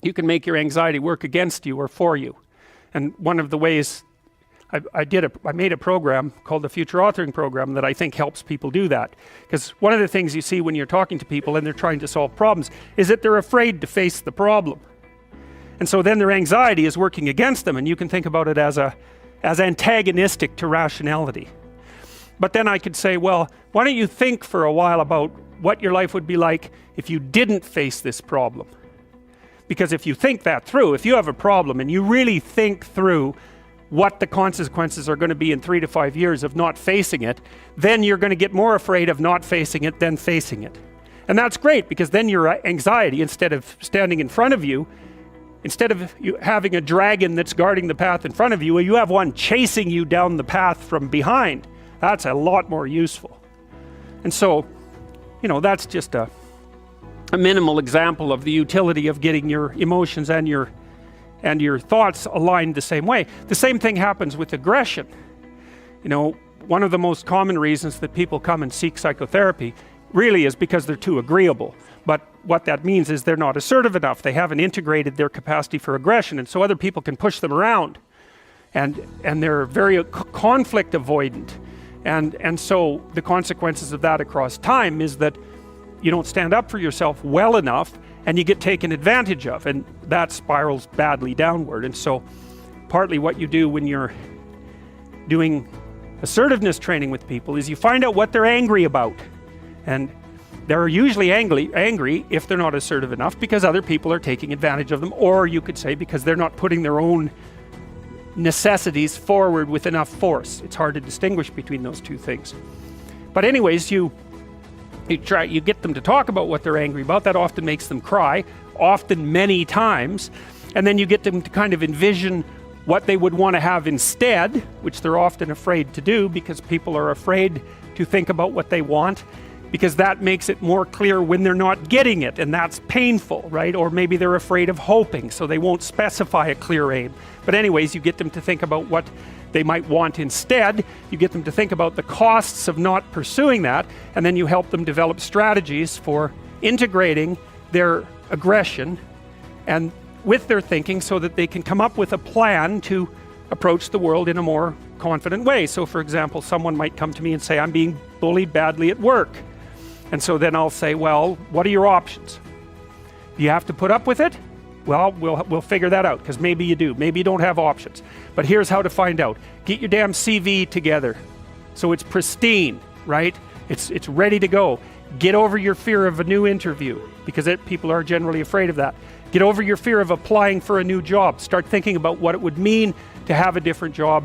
you can make your anxiety work against you or for you. And one of the ways I made a program called the Future Authoring Program that I think helps people do that. Because one of the things you see when you're talking to people and they're trying to solve problems is that they're afraid to face the problem. And so then their anxiety is working against them, and you can think about it as antagonistic to rationality. But then I could say, well, why don't you think for a while about what your life would be like if you didn't face this problem? Because if you think that through, if you have a problem and you really think through what the consequences are going to be in 3 to 5 years of not facing it, then you're going to get more afraid of not facing it than facing it. And that's great, because then your anxiety, instead of standing in front of you, instead of you having a dragon that's guarding the path in front of you, you have one chasing you down the path from behind. That's a lot more useful. And so, you know, that's just a minimal example of the utility of getting your emotions and your thoughts aligned the same way. The same thing happens with aggression. You know, one of the most common reasons that people come and seek psychotherapy really is because they're too agreeable. But what that means is they're not assertive enough. They haven't integrated their capacity for aggression, and so other people can push them around. And they're very conflict avoidant. And so the consequences of that across time is that you don't stand up for yourself well enough, and you get taken advantage of, and that spirals badly downward. And so partly what you do when you're doing assertiveness training with people is you find out what they're angry about. And they're usually angry if they're not assertive enough because other people are taking advantage of them, or you could say because they're not putting their own necessities forward with enough force. It's hard to distinguish between those two things. But anyways, you get them to talk about what they're angry about. That often makes them cry, often many times. And then you get them to kind of envision what they would want to have instead, which they're often afraid to do because people are afraid to think about what they want, because that makes it more clear when they're not getting it, and that's painful, right? Or maybe they're afraid of hoping, so they won't specify a clear aim. But anyways, you get them to think about what they might want instead. You get them to think about the costs of not pursuing that, and then you help them develop strategies for integrating their aggression and with their thinking so that they can come up with a plan to approach the world in a more confident way. So for example, someone might come to me and say, I'm being bullied badly at work. And so then I'll say, well, what are your options? Do you have to put up with it? Well, we'll figure that out, because maybe you do. Maybe you don't have options. But here's how to find out. Get your damn CV together so it's pristine, right? It's ready to go. Get over your fear of a new interview, because people are generally afraid of that. Get over your fear of applying for a new job. Start thinking about what it would mean to have a different job.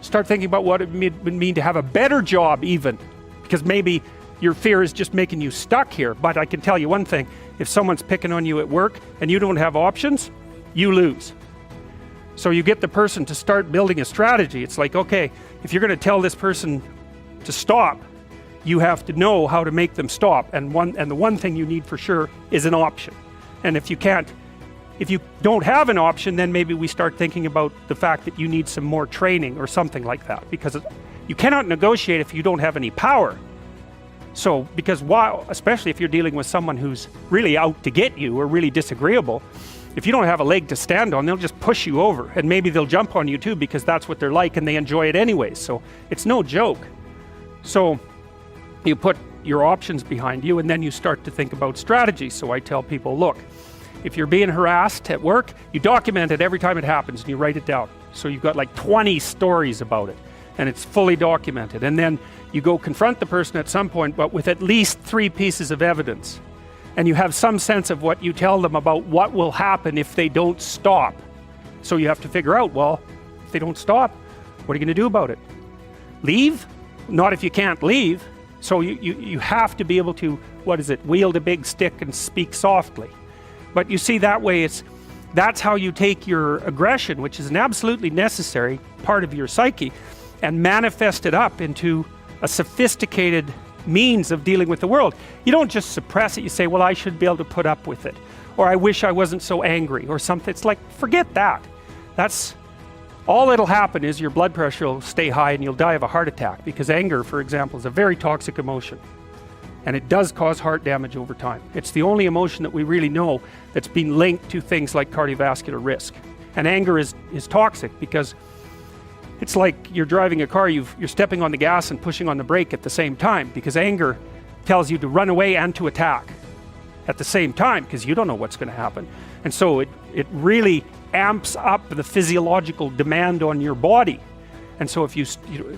Start thinking about what it would mean to have a better job even, because maybe your fear is just making you stuck here. But I can tell you one thing, if someone's picking on you at work and you don't have options, you lose. So you get the person to start building a strategy. It's like, okay, if you're going to tell this person to stop, you have to know how to make them stop. And the one thing you need for sure is an option. And if you don't have an option, then maybe we start thinking about the fact that you need some more training or something like that, because you cannot negotiate if you don't have any power. So, because especially if you're dealing with someone who's really out to get you or really disagreeable, if you don't have a leg to stand on, they'll just push you over, and maybe they'll jump on you too, because that's what they're like and they enjoy it anyways. So it's no joke. So you put your options behind you, and then you start to think about strategies. So I tell people, look, if you're being harassed at work, you document it every time it happens and you write it down. So you've got like 20 stories about it, and it's fully documented. And then you go confront the person at some point, but with at least 3 pieces of evidence. And you have some sense of what you tell them about what will happen if they don't stop. So you have to figure out, well, if they don't stop, what are you going to do about it? Leave? Not if you can't leave. So you have to be able to, wield a big stick and speak softly. But you see, that way that's how you take your aggression, which is an absolutely necessary part of your psyche, and manifest it up into a sophisticated means of dealing with the world. You don't just suppress it. You say, well, I should be able to put up with it, or I wish I wasn't so angry, or something. It's like, forget that. That's all that'll happen is your blood pressure will stay high and you'll die of a heart attack, because anger, for example, is a very toxic emotion. And it does cause heart damage over time. It's the only emotion that we really know that's been linked to things like cardiovascular risk. And anger is toxic because it's like you're driving a car, you're stepping on the gas and pushing on the brake at the same time, because anger tells you to run away and to attack at the same time, because you don't know what's going to happen. And so it really amps up the physiological demand on your body. And so if you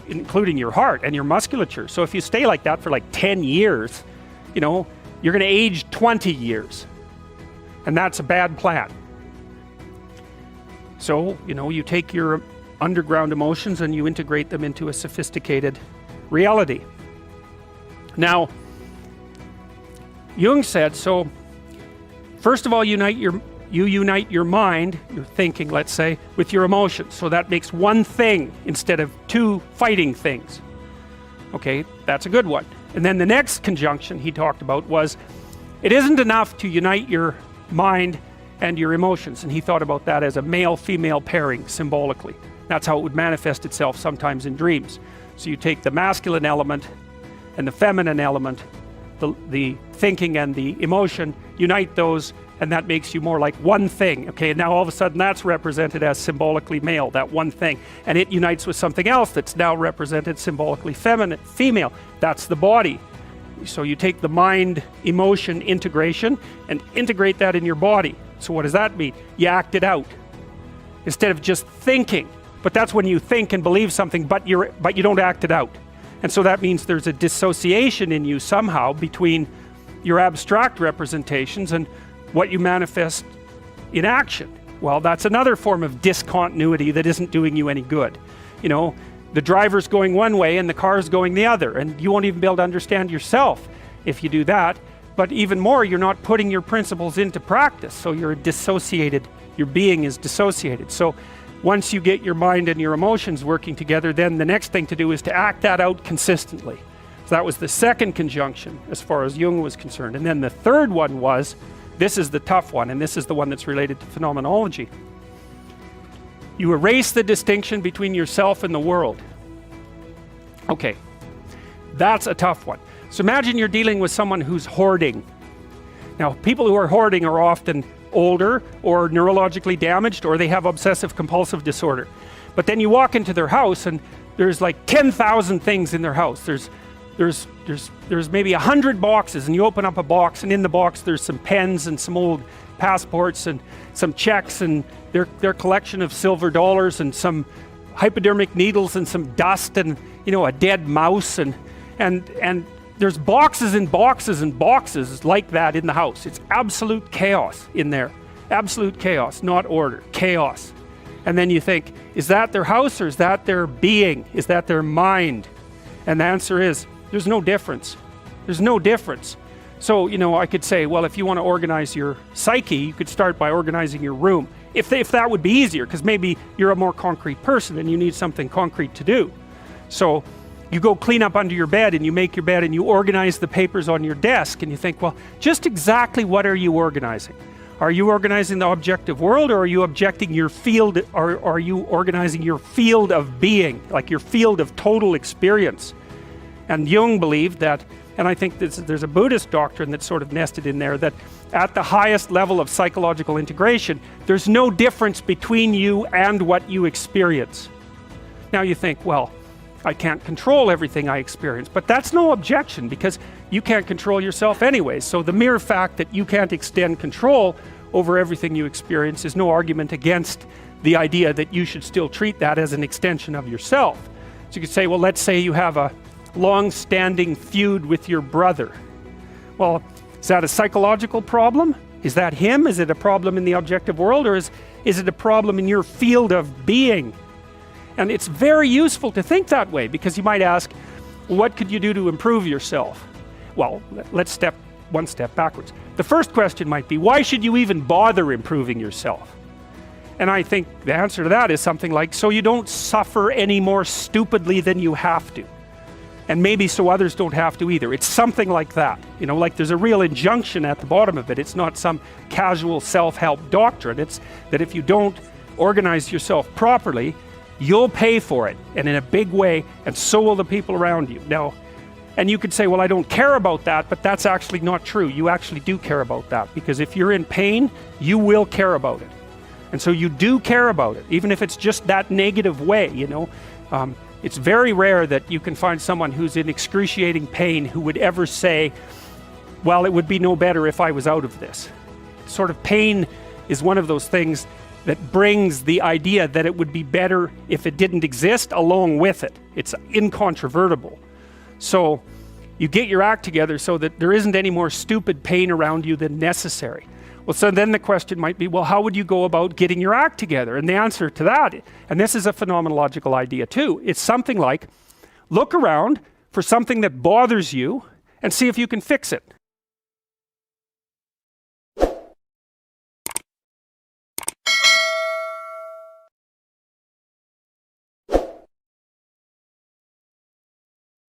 including your heart and your musculature, so if you stay like that for like 10 years, you know, you're going to age 20 years. And that's a bad plan. So, you know, you take your underground emotions and you integrate them into a sophisticated reality. Now, Jung said, so first of all, you unite your mind, your thinking, let's say, with your emotions. So that makes one thing instead of two fighting things. Okay, that's a good one. And then the next conjunction he talked about was, it isn't enough to unite your mind and your emotions. And he thought about that as a male-female pairing symbolically. That's how it would manifest itself sometimes in dreams. So you take the masculine element and the feminine element, the thinking and the emotion, unite those, and that makes you more like one thing. Okay, now all of a sudden that's represented as symbolically male, that one thing. And it unites with something else that's now represented symbolically female. That's the body. So you take the mind, emotion integration and integrate that in your body. So what does that mean? You act it out instead of just thinking. But that's when you think and believe something, but you don't act it out. And so that means there's a dissociation in you somehow between your abstract representations and what you manifest in action. Well, that's another form of discontinuity that isn't doing you any good. You know, the driver's going one way and the car's going the other, and you won't even be able to understand yourself if you do that. But even more, you're not putting your principles into practice, so you're dissociated, your being is dissociated. So once you get your mind and your emotions working together, then the next thing to do is to act that out consistently. So that was the second conjunction as far as Jung was concerned. And then the third one was, this is the tough one, and this is the one that's related to phenomenology. You erase the distinction between yourself and the world. Okay, that's a tough one. So imagine you're dealing with someone who's hoarding. Now, people who are hoarding are often older or neurologically damaged, or they have obsessive compulsive disorder. But then you walk into their house and there's like 10,000 things in their house. There's maybe 100 boxes, and you open up a box, and in the box there's some pens and some old passports and some checks and their collection of silver dollars and some hypodermic needles and some dust and, you know, a dead mouse, and there's boxes and boxes and boxes like that in the house. It's absolute chaos in there. Absolute chaos, not order, chaos. And then you think, is that their house or is that their being? Is that their mind? And the answer is, there's no difference. There's no difference. So, you know, I could say, well, if you want to organize your psyche, you could start by organizing your room. If that would be easier, because maybe you're a more concrete person and you need something concrete to do. So you go clean up under your bed and you make your bed and you organize the papers on your desk, and you think, well, just exactly what are you organizing? Are you organizing the objective world, or are you objecting your field, or are you organizing your field of being, like your field of total experience? And Jung believed that, and I think there's a Buddhist doctrine that's sort of nested in there, that at the highest level of psychological integration, there's no difference between you and what you experience. Now you think, well, I can't control everything I experience, but that's no objection, because you can't control yourself anyway. So the mere fact that you can't extend control over everything you experience is no argument against the idea that you should still treat that as an extension of yourself. So you could say, well, let's say you have a long-standing feud with your brother. Well, is that a psychological problem? Is that him? Is it a problem in the objective world, or is it a problem in your field of being? And it's very useful to think that way, because you might ask, what could you do to improve yourself? Well, let's step one step backwards. The first question might be, why should you even bother improving yourself? And I think the answer to that is something like, so you don't suffer any more stupidly than you have to. And maybe so others don't have to either. It's something like that. You know, like there's a real injunction at the bottom of it. It's not some casual self-help doctrine. It's that if you don't organize yourself properly, you'll pay for it, and in a big way, and so will the people around you. Now, And you could say, well, I don't care about that, but that's actually not true. You actually do care about that, because if you're in pain, you will care about it. And so you do care about it, even if it's just that negative way, you know. It's very rare that you can find someone who's in excruciating pain who would ever say, well, it would be no better if I was out of this. Sort of pain is one of those things that brings the idea that it would be better if it didn't exist along with it. It's incontrovertible. So you get your act together so that there isn't any more stupid pain around you than necessary. Well, so then the question might be, well, how would you go about getting your act together? And the answer to that, and this is a phenomenological idea too, it's something like, look around for something that bothers you and see if you can fix it.